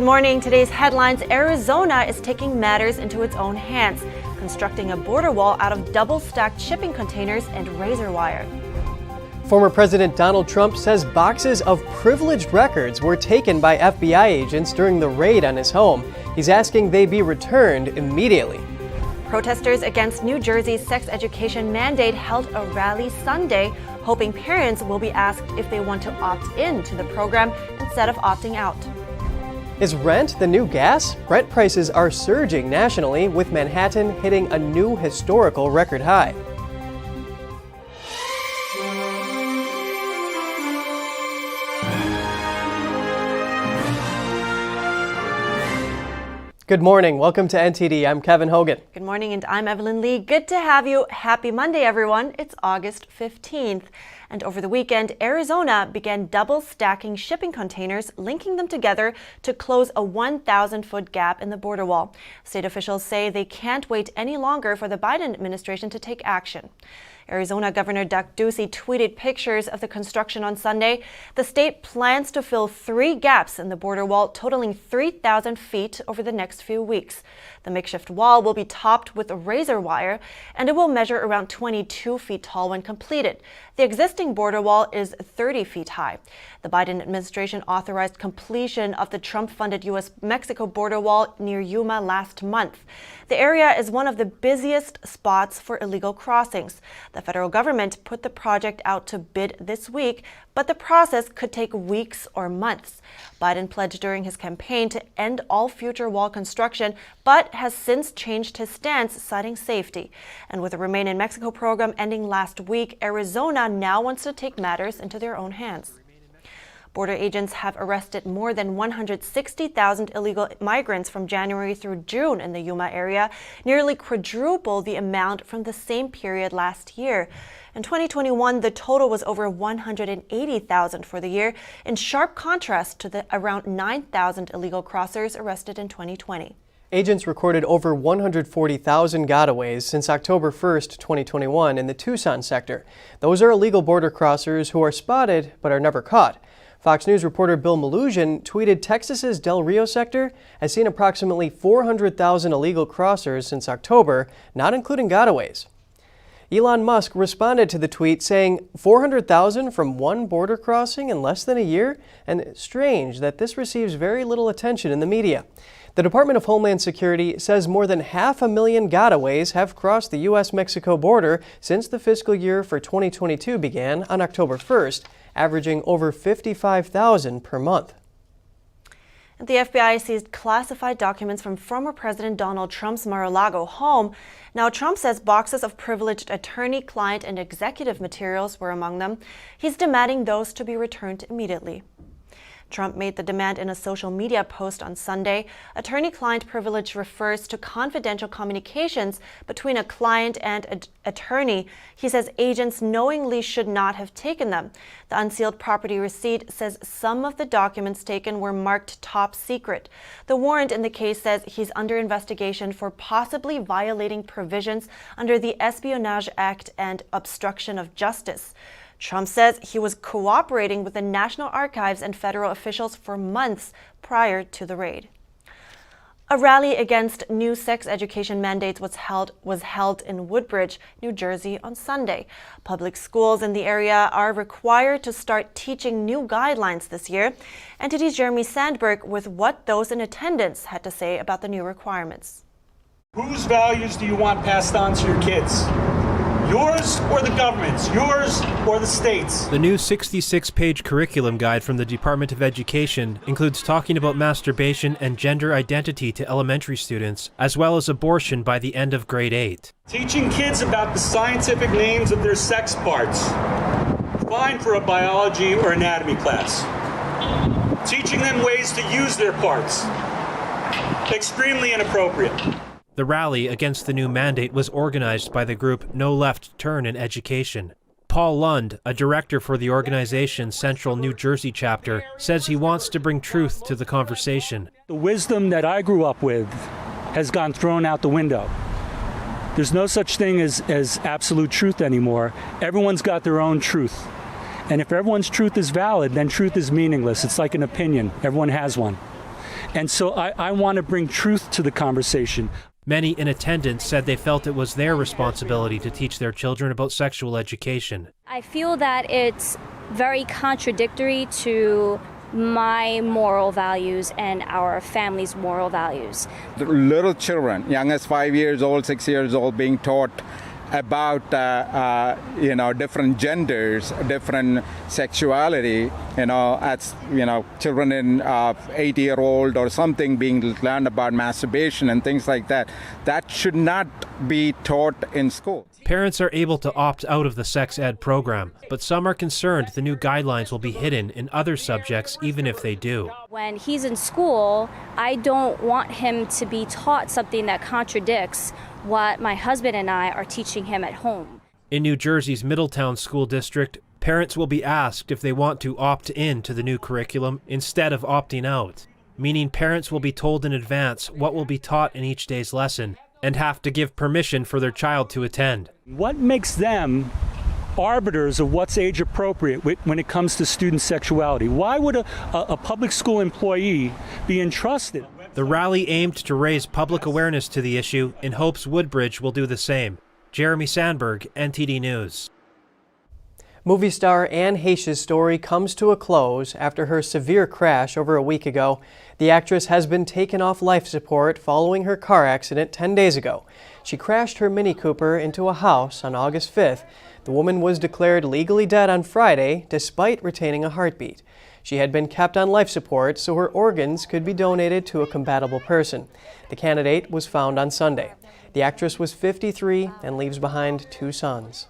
morning. Today's headlines: Arizona is taking matters into its own hands, constructing a border wall out of double-stacked shipping containers and razor wire. Former President Donald Trump says boxes of privileged records were taken by FBI agents during the raid on his home. He's asking they be returned immediately. Protesters against New Jersey's sex education mandate held a rally Sunday, hoping parents will be asked if they want to opt in to the program instead of opting out. Is rent the new gas? Rent prices are surging nationally, with Manhattan hitting a new historical record high. Good morning. Welcome to NTD. I'm Kevin Hogan. Good morning, and I'm Evelyn Lee. Good to have you. Happy Monday, everyone. It's August 15th. And over the weekend, Arizona began double stacking shipping containers, linking them together to close a 1,000-foot gap in the border wall. State officials say they can't wait any longer for the Biden administration to take action. Arizona Governor Doug Ducey tweeted pictures of the construction on Sunday. The state plans to fill 3 gaps in the border wall, totaling 3,000 feet over the next few weeks. The makeshift wall will be topped with razor wire, and it will measure around 22 feet tall when completed. The existing border wall is 30 feet high. The Biden administration authorized completion of the Trump-funded U.S.-Mexico border wall near Yuma last month. The area is one of the busiest spots for illegal crossings. The federal government put the project out to bid this week, but the process could take weeks or months. Biden pledged during his campaign to end all future wall construction, but has since changed his stance, citing safety. And with the Remain in Mexico program ending last week, Arizona now wants to take matters into their own hands. Border agents have arrested more than 160,000 illegal migrants from January through June in the Yuma area, nearly quadruple the amount from the same period last year. In 2021, the total was over 180,000 for the year, in sharp contrast to the around 9,000 illegal crossers arrested in 2020. Agents recorded over 140,000 gotaways since October 1st, 2021 in the Tucson sector. Those are illegal border crossers who are spotted but are never caught. Fox News reporter Bill Malugin tweeted Texas's Del Rio sector has seen approximately 400,000 illegal crossers since October, not including gotaways. Elon Musk responded to the tweet saying 400,000 from one border crossing in less than a year, and strange that this receives very little attention in the media. The Department of Homeland Security says more than 500,000 gotaways have crossed the U.S.-Mexico border since the fiscal year for 2022 began on October 1st, averaging over 55,000 per month. The FBI seized classified documents from former President Donald Trump's Mar-a-Lago home. Now, Trump says boxes of privileged attorney, client, and executive materials were among them. He's demanding those to be returned immediately. Trump made the demand in a social media post on Sunday. Attorney-client privilege refers to confidential communications between a client and an attorney. He says agents knowingly should not have taken them. The unsealed property receipt says some of the documents taken were marked top secret. The warrant in the case says he's under investigation for possibly violating provisions under the Espionage Act and obstruction of justice. Trump says he was cooperating with the National Archives and federal officials for months prior to the raid. A rally against new sex education mandates was held in Woodbridge, New Jersey on Sunday. Public schools in the area are required to start teaching new guidelines this year. NTD's Jeremy Sandberg with what those in attendance had to say about the new requirements. Whose values do you want passed on to your kids? Yours or the government's? Yours or the state's? The new 66-page curriculum guide from the Department of Education includes talking about masturbation and gender identity to elementary students, as well as abortion by the end of grade 8. Teaching kids about the scientific names of their sex parts. Fine for a biology or anatomy class. Teaching them ways to use their parts. Extremely inappropriate. The rally against the new mandate was organized by the group No Left Turn in Education. Paul Lund, a director for the organization's Central New Jersey chapter, says he wants to bring truth to the conversation. The wisdom that I grew up with has gone thrown out the window. There's no such thing as absolute truth anymore. Everyone's got their own truth. And if everyone's truth is valid, then truth is meaningless. It's like an opinion. Everyone has one. And so I want to bring truth to the conversation. Many in attendance said they felt it was their responsibility to teach their children about sexual education. I feel that it's very contradictory to my moral values and our family's moral values. The little children, young as 5 years old, 6 years old, being taught about different genders, different sexuality, as children in 8-year-old or something being learned about masturbation and things like that. That should not be taught in school. Parents are able to opt out of the sex ed program, but some are concerned the new guidelines will be hidden in other subjects even if they do. When he's in school, I don't want him to be taught something that contradicts what my husband and I are teaching him at home. In New Jersey's Middletown School District, parents will be asked if they want to opt in to the new curriculum instead of opting out, meaning parents will be told in advance what will be taught in each day's lesson and have to give permission for their child to attend. What makes them arbiters of what's age appropriate when it comes to student sexuality? Why would a public school employee be entrusted? The rally aimed to raise public awareness to the issue in hopes Woodbridge will do the same. Jeremy Sandberg, NTD News. Movie star Anne Heche's story comes to a close after her severe crash over a week ago. The actress has been taken off life support following her car accident 10 days ago. She crashed her Mini Cooper into a house on August 5th. The woman was declared legally dead on Friday despite retaining a heartbeat. She had been kept on life support so her organs could be donated to a compatible person. The candidate was found on Sunday. The actress was 53 and leaves behind 2 sons.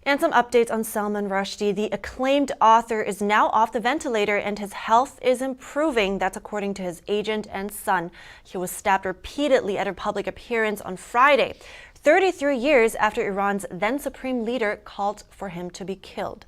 And some updates on Salman Rushdie. The acclaimed author is now off the ventilator and his health is improving. That's according to his agent and son. He was stabbed repeatedly at a public appearance on Friday, 33 years after Iran's then supreme leader called for him to be killed.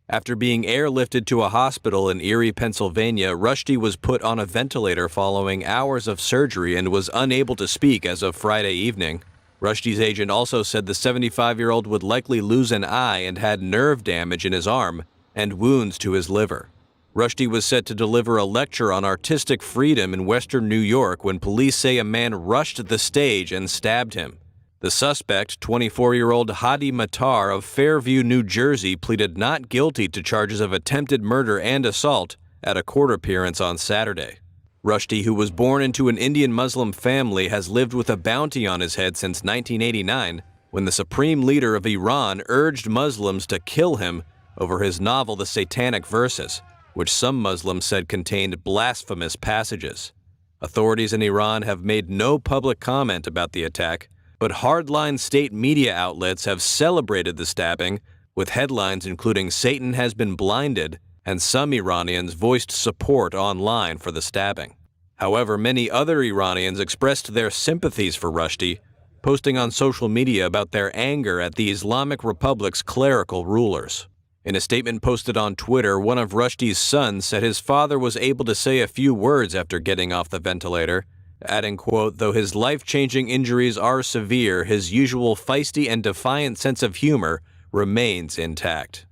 After being airlifted to a hospital in Erie, Pennsylvania, Rushdie was put on a ventilator following hours of surgery and was unable to speak as of Friday evening. Rushdie's agent also said the 75-year-old would likely lose an eye and had nerve damage in his arm and wounds to his liver. Rushdie was set to deliver a lecture on artistic freedom in western New York when police say a man rushed the stage and stabbed him. The suspect, 24-year-old Hadi Matar of Fairview, New Jersey, pleaded not guilty to charges of attempted murder and assault at a court appearance on Saturday. Rushdie, who was born into an Indian Muslim family, has lived with a bounty on his head since 1989, when the supreme leader of Iran urged Muslims to kill him over his novel The Satanic Verses, which some Muslims said contained blasphemous passages. Authorities in Iran have made no public comment about the attack, but hardline state media outlets have celebrated the stabbing, with headlines including "Satan has been blinded," and some Iranians voiced support online for the stabbing. However, many other Iranians expressed their sympathies for Rushdie, posting on social media about their anger at the Islamic Republic's clerical rulers. In a statement posted on Twitter, one of Rushdie's sons said his father was able to say a few words after getting off the ventilator, adding, quote, "Though his life-changing injuries are severe, his usual feisty and defiant sense of humor remains intact."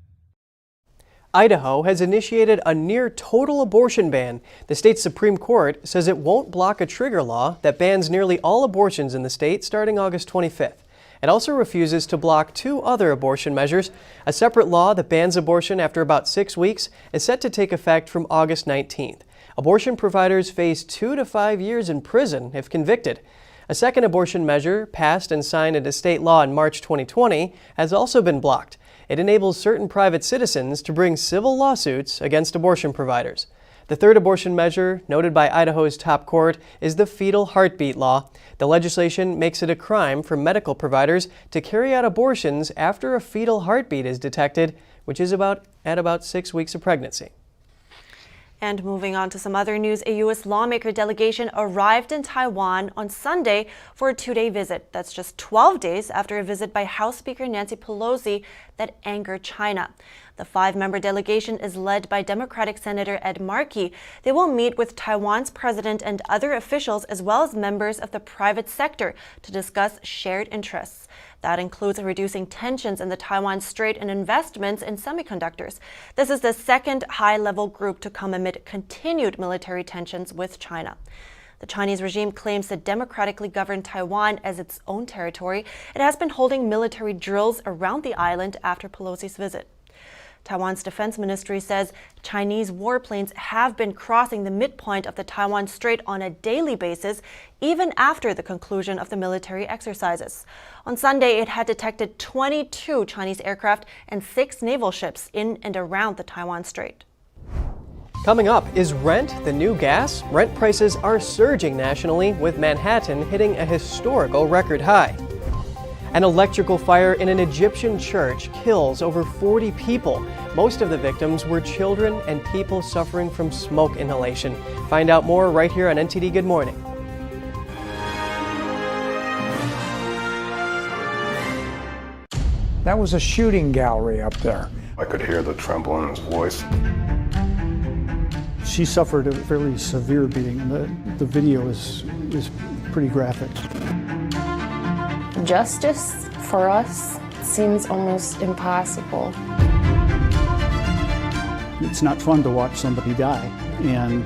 Idaho has initiated a near-total abortion ban. The state's Supreme Court says it won't block a trigger law that bans nearly all abortions in the state starting August 25th. It also refuses to block 2 other abortion measures. A separate law that bans abortion after about 6 weeks is set to take effect from August 19th. Abortion providers face 2 to 5 years in prison if convicted. A second abortion measure, passed and signed into state law in March 2020, has also been blocked. It enables certain private citizens to bring civil lawsuits against abortion providers. The third abortion measure, noted by Idaho's top court, is the fetal heartbeat law. The legislation makes it a crime for medical providers to carry out abortions after a fetal heartbeat is detected, which is at about 6 weeks of pregnancy. And moving on to some other news, a U.S. lawmaker delegation arrived in Taiwan on Sunday for a 2-day visit. That's just 12 days after a visit by House Speaker Nancy Pelosi that angered China. The 5-member delegation is led by Democratic Senator Ed Markey. They will meet with Taiwan's president and other officials, as well as members of the private sector, to discuss shared interests. That includes reducing tensions in the Taiwan Strait and investments in semiconductors. This is the second high-level group to come amid continued military tensions with China. The Chinese regime claims to democratically govern Taiwan as its own territory. It has been holding military drills around the island after Pelosi's visit. Taiwan's defense ministry says Chinese warplanes have been crossing the midpoint of the Taiwan Strait on a daily basis, even after the conclusion of the military exercises. On Sunday, it had detected 22 Chinese aircraft and 6 naval ships in and around the Taiwan Strait. Coming up, is rent the new gas? Rent prices are surging nationally, with Manhattan hitting a historical record high. An electrical fire in an Egyptian church kills over 40 people. Most of the victims were children and people suffering from smoke inhalation. Find out more right here on NTD Good Morning. That was a shooting gallery up there. I could hear the tremble in his voice. She suffered a fairly severe beating. The video is pretty graphic. Justice for us seems almost impossible. It's not fun to watch somebody die, and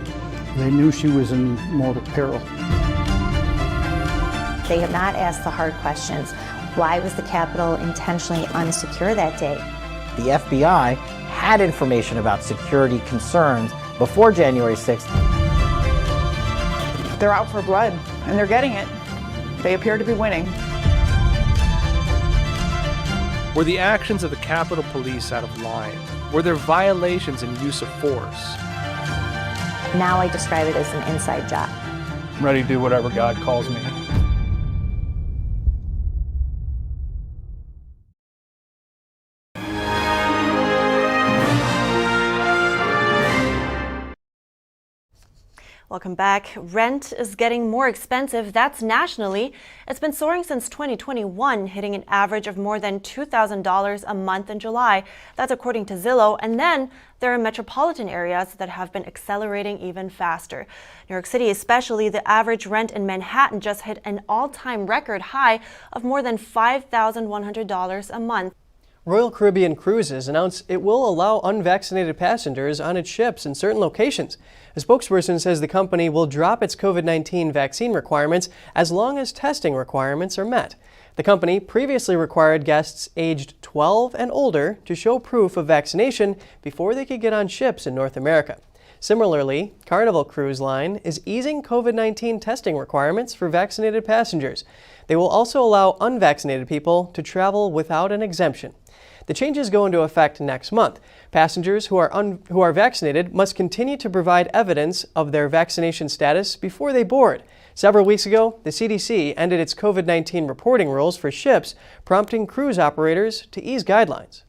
they knew she was in mortal peril. They have not asked the hard questions. Why was the Capitol intentionally unsecure that day? The FBI had information about security concerns before January 6th. They're out for blood, and they're getting it. They appear to be winning. Were the actions of the Capitol Police out of line? Were there violations in use of force? Now I describe it as an inside job. I'm ready to do whatever God calls me. Welcome back. Rent is getting more expensive. That's nationally. It's been soaring since 2021, hitting an average of more than $2,000 a month in July. That's according to Zillow. And then there are metropolitan areas that have been accelerating even faster. New York City especially, the average rent in Manhattan just hit an all-time record high of more than $5,100 a month. Royal Caribbean Cruises announced it will allow unvaccinated passengers on its ships in certain locations. A spokesperson says the company will drop its COVID-19 vaccine requirements as long as testing requirements are met. The company previously required guests aged 12 and older to show proof of vaccination before they could get on ships in North America. Similarly, Carnival Cruise Line is easing COVID-19 testing requirements for vaccinated passengers. They will also allow unvaccinated people to travel without an exemption. The changes go into effect next month. Passengers who are vaccinated must continue to provide evidence of their vaccination status before they board. Several weeks ago, the CDC ended its COVID-19 reporting rules for ships, prompting cruise operators to ease guidelines.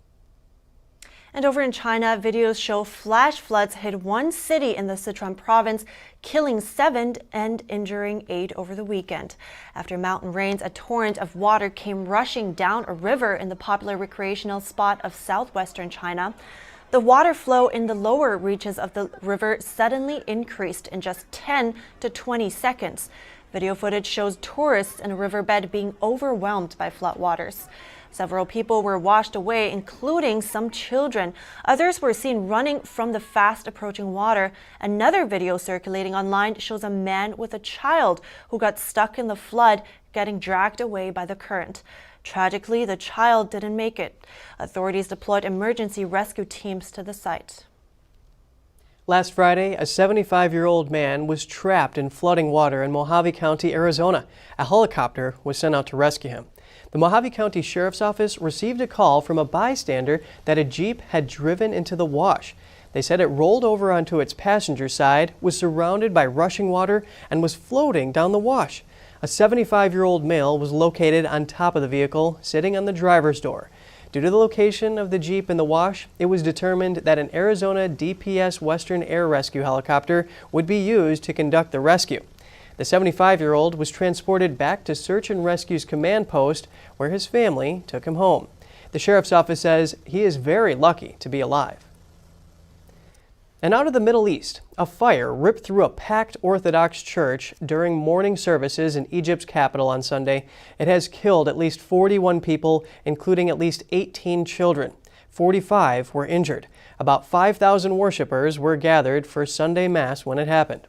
And over in China, videos show flash floods hit one city in the Sichuan province, killing 7 and injuring 8 over the weekend. After mountain rains, a torrent of water came rushing down a river in the popular recreational spot of southwestern China. The water flow in the lower reaches of the river suddenly increased in just 10 to 20 seconds. Video footage shows tourists in a riverbed being overwhelmed by floodwaters. Several people were washed away, including some children. Others were seen running from the fast approaching water. Another video circulating online shows a man with a child who got stuck in the flood, getting dragged away by the current. Tragically, the child didn't make it. Authorities deployed emergency rescue teams to the site. Last Friday, a 75-year-old man was trapped in flooding water in Mojave County, Arizona. A helicopter was sent out to rescue him. The Mojave County Sheriff's Office received a call from a bystander that a Jeep had driven into the wash. They said it rolled over onto its passenger side, was surrounded by rushing water, and was floating down the wash. A 75-year-old male was located on top of the vehicle, sitting on the driver's door. Due to the location of the Jeep in the wash, it was determined that an Arizona DPS Western Air Rescue helicopter would be used to conduct the rescue. The 75-year-old was transported back to Search and Rescue's command post, where his family took him home. The sheriff's office says he is very lucky to be alive. And out of the Middle East, a fire ripped through a packed Orthodox church during morning services in Egypt's capital on Sunday. It has killed at least 41 people, including at least 18 children. 45 were injured. About 5,000 worshipers were gathered for Sunday Mass when it happened.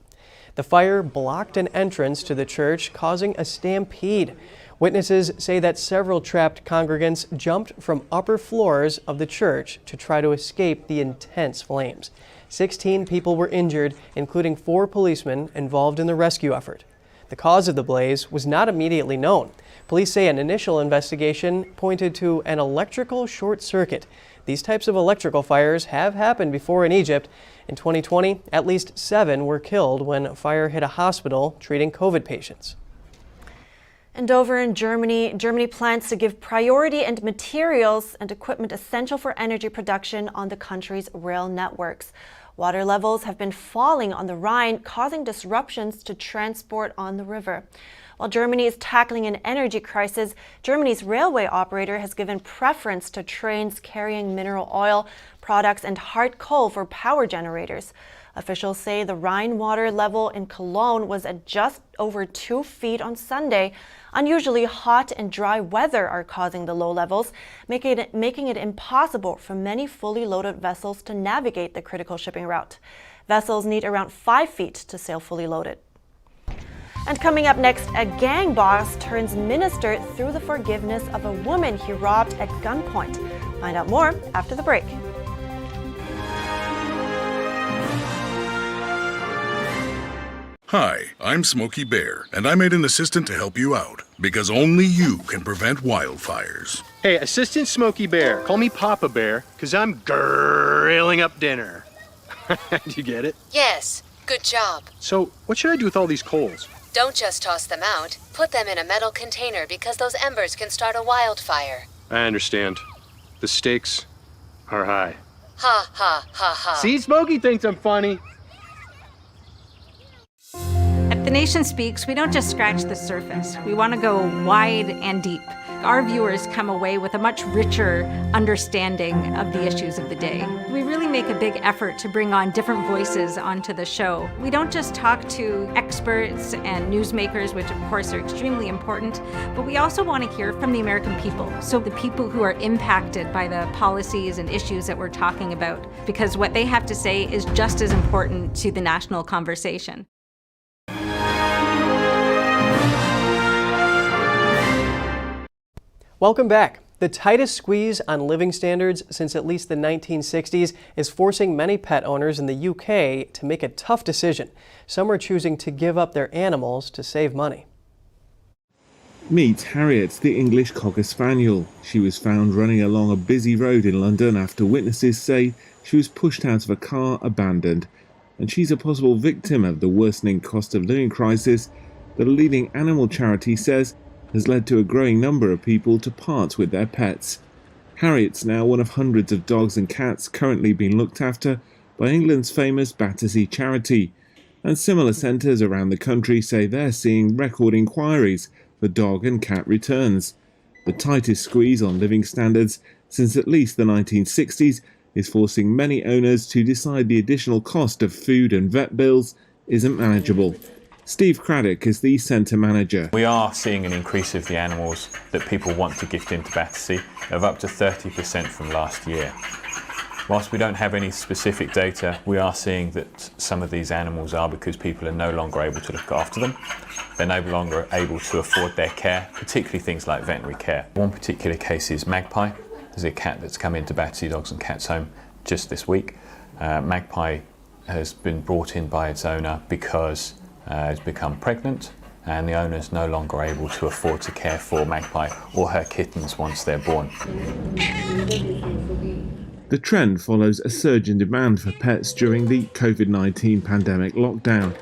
The fire blocked an entrance to the church, causing a stampede. Witnesses say that several trapped congregants jumped from upper floors of the church to try to escape the intense flames. 16 people were injured, including 4 policemen involved in the rescue effort. The cause of the blaze was not immediately known. Police say an initial investigation pointed to an electrical short circuit. These types of electrical fires have happened before in Egypt. In 2020, at least 7 were killed when a fire hit a hospital treating COVID patients. And over in Germany, Germany plans to give priority and materials and equipment essential for energy production on the country's rail networks. Water levels have been falling on the Rhine, causing disruptions to transport on the river. While Germany is tackling an energy crisis, Germany's railway operator has given preference to trains carrying mineral oil, products, and hard coal for power generators. Officials say the Rhine water level in Cologne was at just over 2 feet on Sunday. Unusually hot and dry weather are causing the low levels, making it impossible for many fully loaded vessels to navigate the critical shipping route. Vessels need around 5 feet to sail fully loaded. And coming up next, a gang boss turns minister through the forgiveness of a woman he robbed at gunpoint. Find out more after the break. Hi, I'm Smokey Bear, and I made an assistant to help you out, because only you can prevent wildfires. Hey, Assistant Smokey Bear, call me Papa Bear, because I'm grilling up dinner. Do you get it? Yes, good job. So, what should I do with all these coals? Don't just toss them out. Put them in a metal container because those embers can start a wildfire. I understand. The stakes are high. Ha, ha, ha, ha. See, Smokey thinks I'm funny. At The Nation Speaks, we don't just scratch the surface. We want to go wide and deep. Our viewers come away with a much richer understanding of the issues of the day. We really make a big effort to bring on different voices onto the show. We don't just talk to experts and newsmakers, which of course are extremely important, but we also want to hear from the American people. So the people who are impacted by the policies and issues that we're talking about, because what they have to say is just as important to the national conversation. Welcome back. The tightest squeeze on living standards since at least the 1960s is forcing many pet owners in the UK to make a tough decision. Some are choosing to give up their animals to save money. Meet Harriet, the English Cocker Spaniel. She was found running along a busy road in London after witnesses say she was pushed out of a car abandoned. And she's a possible victim of the worsening cost of living crisis that a leading animal charity says has led to a growing number of people to part with their pets. Harriet's now one of hundreds of dogs and cats currently being looked after by England's famous Battersea charity, and similar centres around the country say they're seeing record inquiries for dog and cat returns. The tightest squeeze on living standards since at least the 1960s is forcing many owners to decide the additional cost of food and vet bills isn't manageable. Steve Craddock is the centre manager. We are seeing an increase of the animals that people want to gift into Battersea of up to 30% from last year. Whilst we don't have any specific data, we are seeing that some of these animals are because people are no longer able to look after them. They're no longer able to afford their care, particularly things like veterinary care. One particular case is Magpie. There's a cat that's come into Battersea Dogs and Cats Home just this week. Magpie has been brought in by its owner because has become pregnant, and the owner is no longer able to afford to care for Magpie or her kittens once they're born. The trend follows a surge in demand for pets during the COVID-19 pandemic lockdown.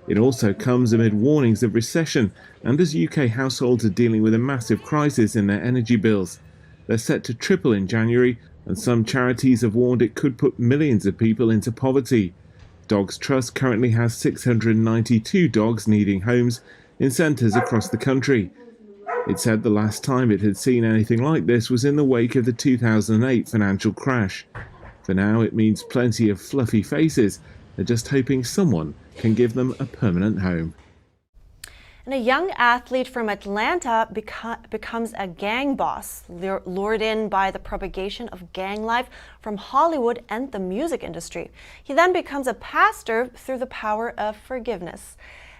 It also comes amid warnings of recession and as UK households are dealing with a massive crisis in their energy bills. They're set to triple in January, and some charities have warned it could put millions of people into poverty. Dogs Trust currently has 692 dogs needing homes in centres across the country. It said the last time it had seen anything like this was in the wake of the 2008 financial crash. For now, it means plenty of fluffy faces. They're just hoping someone can give them a permanent home. And a young athlete from Atlanta becomes a gang boss, lured in by the propagation of gang life from Hollywood and the music industry. He then becomes a pastor through the power of forgiveness.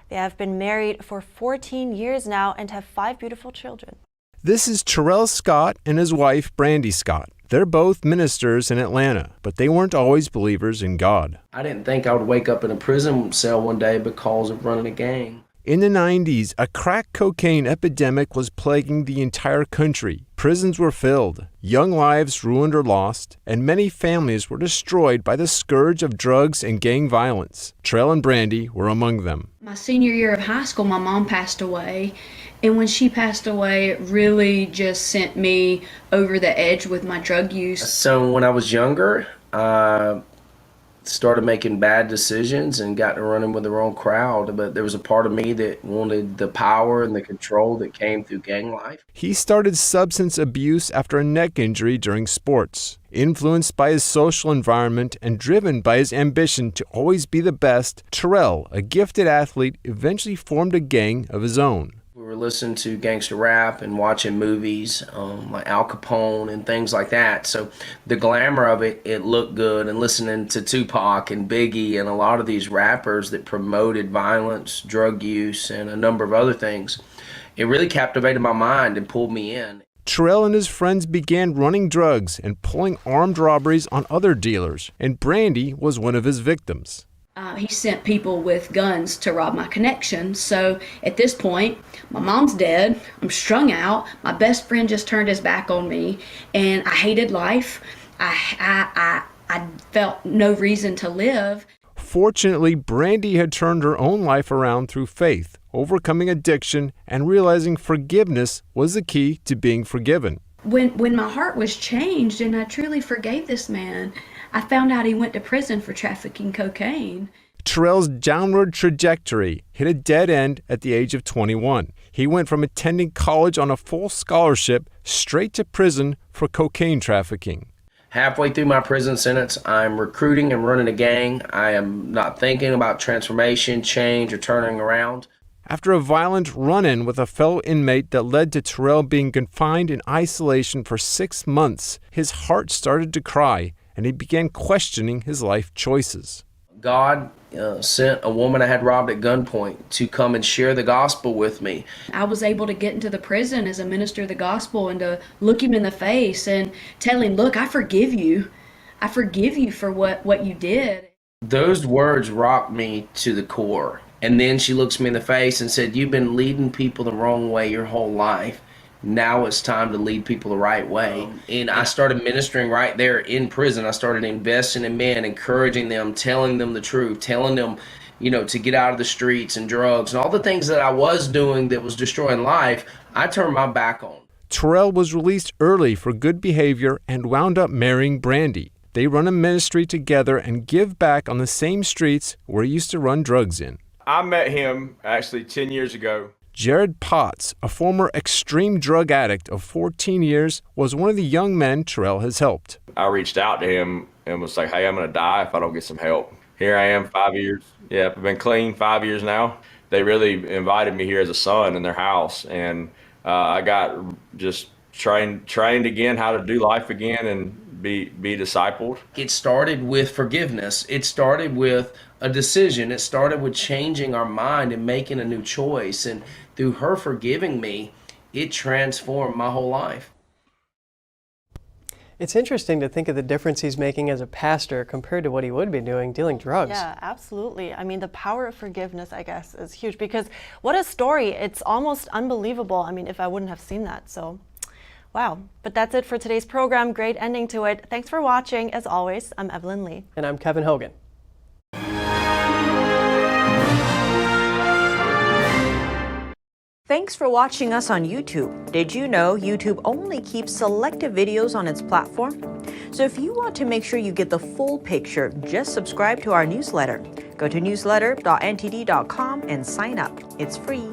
They have been married for 14 years now and have 5 beautiful children. This is Terrell Scott and his wife, Brandy Scott. They're both ministers in Atlanta, but they weren't always believers in God. I didn't think I would wake up in a prison cell one day because of running a gang. In the 90s, a crack cocaine epidemic was plaguing the entire country. Prisons were filled, young lives ruined or lost, and many families were destroyed by the scourge of drugs and gang violence. Terrell and Brandy were among them. My senior year of high school, my mom passed away. And when she passed away, it really just sent me over the edge with my drug use. So when I was younger, I started making bad decisions and got to running with the wrong crowd. But there was a part of me that wanted the power and the control that came through gang life. He started substance abuse after a neck injury during sports. Influenced by his social environment and driven by his ambition to always be the best, Terrell, a gifted athlete, eventually formed a gang of his own. We were listening to gangster rap and watching movies like Al Capone and things like that. So the glamour of it, it looked good. And listening to Tupac and Biggie and a lot of these rappers that promoted violence, drug use, and a number of other things, it really captivated my mind and pulled me in. Terrell and his friends began running drugs and pulling armed robberies on other dealers, and Brandy was one of his victims. He sent people with guns to rob my connection. So at this point, my mom's dead. I'm strung out. My best friend just turned his back on me, and I hated life. I felt no reason to live. Fortunately, Brandy had turned her own life around through faith, overcoming addiction, and realizing forgiveness was the key to being forgiven. When my heart was changed and I truly forgave this man, I found out he went to prison for trafficking cocaine. Terrell's downward trajectory hit a dead end at the age of 21. He went from attending college on a full scholarship straight to prison for cocaine trafficking. Halfway through my prison sentence, I'm recruiting and running a gang. I am not thinking about transformation, change, or turning around. After a violent run-in with a fellow inmate that led to Terrell being confined in isolation for 6 months, his heart started to cry, and he began questioning his life choices. God sent a woman I had robbed at gunpoint to come and share the gospel with me. I was able to get into the prison as a minister of the gospel and to look him in the face and tell him, look, I forgive you. I forgive you for what you did. Those words rocked me to the core. And then she looks me in the face and said, you've been leading people the wrong way your whole life. Now it's time to lead people the right way. And I started ministering right there in prison. I started investing in men, encouraging them, telling them the truth, telling them, to get out of the streets and drugs and all the things that I was doing that was destroying life. I turned my back on. Terrell was released early for good behavior and wound up marrying Brandy. They run a ministry together and give back on the same streets where he used to run drugs in. I met him actually 10 years ago. Jared Potts, a former extreme drug addict of 14 years, was one of the young men Terrell has helped. I reached out to him and was like, hey, I'm going to die if I don't get some help. Here I am, 5 years. Yeah, I've been clean 5 years now. They really invited me here as a son in their house, and I got just trained again how to do life again and be discipled. It started with forgiveness. It started with a decision. It started with changing our mind and making a new choice. And through her forgiving me, it transformed my whole life. It's interesting to think of the difference he's making as a pastor compared to what he would be doing dealing drugs. Yeah, absolutely. I mean, the power of forgiveness, I guess, is huge because what a story. It's almost unbelievable. I mean, if I wouldn't have seen that. So, wow. But that's it for today's program. Great ending to it. Thanks for watching. As always, I'm Evelyn Lee. And I'm Kevin Hogan. Thanks for watching us on YouTube. Did you know YouTube only keeps selective videos on its platform? So if you want to make sure you get the full picture, just subscribe to our newsletter. Go to newsletter.ntd.com and sign up. It's free.